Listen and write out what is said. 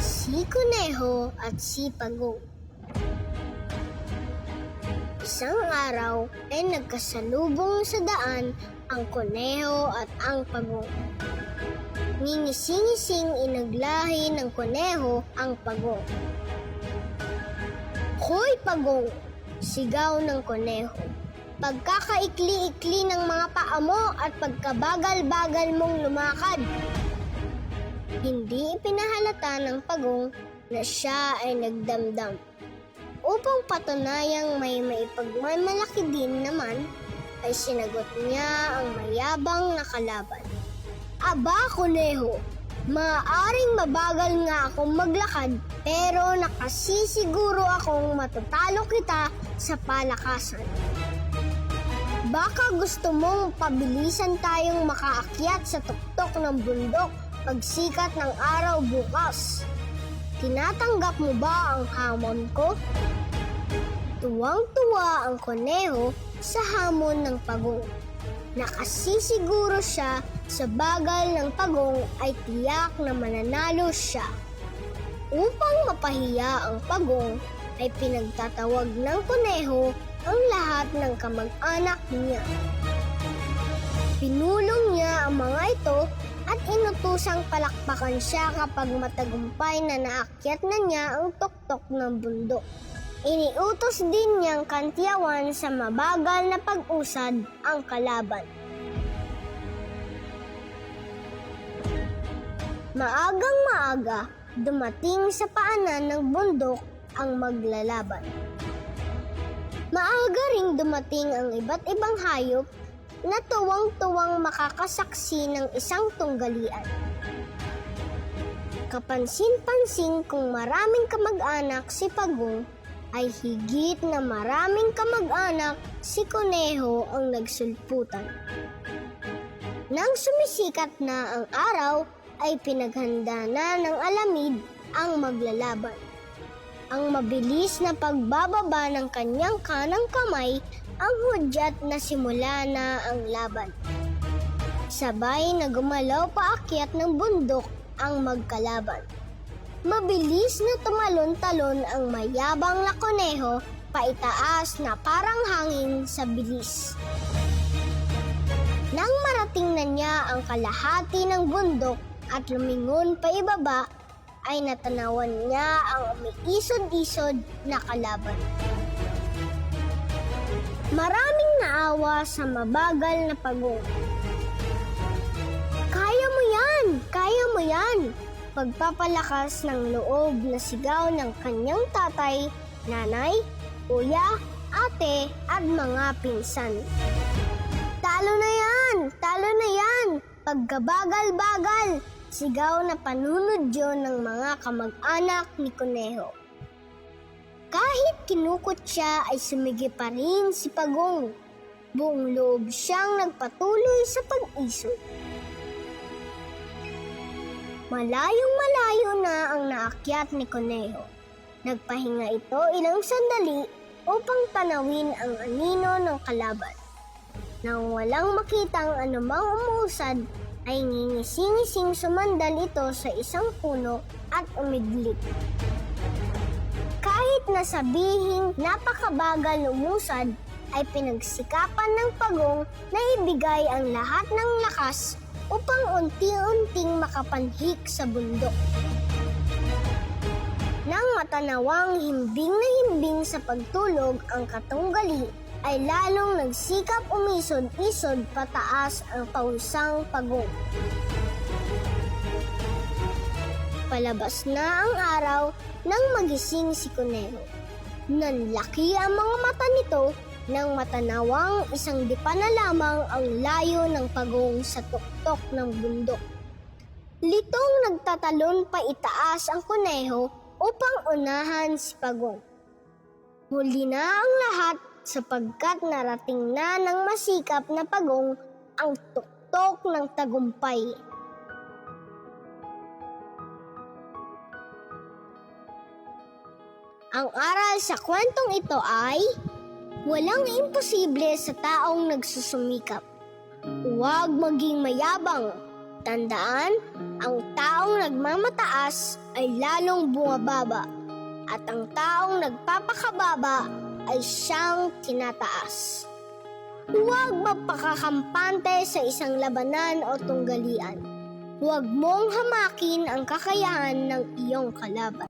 Si Kuneho at si Pagong. Isang araw ay nagkasalubong sa daan ang Kuneho at ang Pagong. Ngingising-ngising inaglahi ng Kuneho ang Pagong. "Hoy Pagong!" sigaw ng Kuneho. "Pagkakaikli-ikli ng mga paa mo at pagkabagal-bagal mong lumakad." Hindi ipinahalata ng Pagong na siya ay nagdamdam. Upang patunayang may maipagmamalaki din naman, ay sinagot niya ang mayabang na kalaban. "Aba, Kuneho, maaaring mabagal nga akong maglakad, pero nakasisiguro akong matatalo kita sa palakasan. Baka gusto mong pabilisan tayong makaakyat sa tuktok ng bundok pagsikat ng araw bukas. Tinatanggap mo ba ang hamon ko?" Tuwang-tuwa ang Kuneho sa hamon ng Pagong. Nakasisiguro siya sa bagal ng Pagong ay tiyak na mananalo siya. Upang mapahiya ang Pagong, ay pinagtatawag ng Kuneho ang lahat ng kamag-anak niya. Pinulong niya ang mga ito at inutusang palakpakan siya kapag matagumpay na naakyat na niya ang tuktok ng bundok. Iniutos din niyang kantiyawan sa mabagal na pag-usad ang kalaban. Maagang maaga, dumating sa paanan ng bundok ang maglalaban. Maaga ring dumating ang iba't ibang hayop na tuwang-tuwang makakasaksi ng isang tunggalian. Kapansin-pansin kung maraming kamag-anak si Pagong, ay higit na maraming kamag-anak si Kuneho ang nagsulputan. Nang sumisikat na ang araw, ay pinaghanda na ng alamid ang maglalaban. Ang mabilis na pagbababa ng kanyang kanang kamay ang hudyat na simula na ang laban. Sabay na gumalaw paakyat ng bundok ang magkalaban. Mabilis na tumalon-talon ang mayabang na Kuneho paitaas na parang hangin sa bilis. Nang marating na niya ang kalahati ng bundok at lumingon pa ibaba, ay natanawan niya ang umiisod-isod na kalaban. Maraming naawa sa mabagal na Pagong. "Kaya mo yan! Kaya mo yan!" Pagpapalakas ng loob na sigaw ng kanyang tatay, nanay, kuya, ate at mga pinsan. "Talo na yan! Talo na yan! Pagkabagal-bagal!" sigaw na panunodyo ng mga kamag-anak ni Kuneho. Kahit kinukot siya ay sumigi pa rin si Pagong. Buong loob siyang nagpatuloy sa pag-isod. Malayong-malayo na ang naakyat ni Kuneho. Nagpahinga ito ilang sandali upang tanawin ang anino ng kalaban. Nang walang makitang anumang umuusad, ay ngingising-ngising sumandal ito sa isang puno at umidlip. Kahit na sabihing napakabagal umusad, ay pinagsikapan ng Pagong na ibigay ang lahat ng lakas upang unti-unting makapanhik sa bundok. Nang matanawang himbing na himbing sa pagtulog ang katunggali, ay lalong nagsikap umisod-isod pataas ang pausang Pagong. Palabas na ang araw nang magising si Kuneho. Nanlaki ang mga mata nito nang matanawang isang dipa na lamang ang layo ng Pagong sa tuktok ng bundok. Litong nagtatalon pa itaas ang Kuneho upang unahan si Pagong. Huli na ang lahat sapagkat narating na ng masikap na Pagong ang tuktok ng tagumpay. Ang aral sa kwentong ito ay, walang imposible sa taong nagsusumikap. Huwag maging mayabang, Tandaan, ang taong nagmamataas ay lalong bumababa at ang taong nagpapakababa ay siyang tinataas. Huwag magpakakampante sa isang labanan o tunggalian. Huwag mong hamakin ang kakayahan ng iyong kalaban.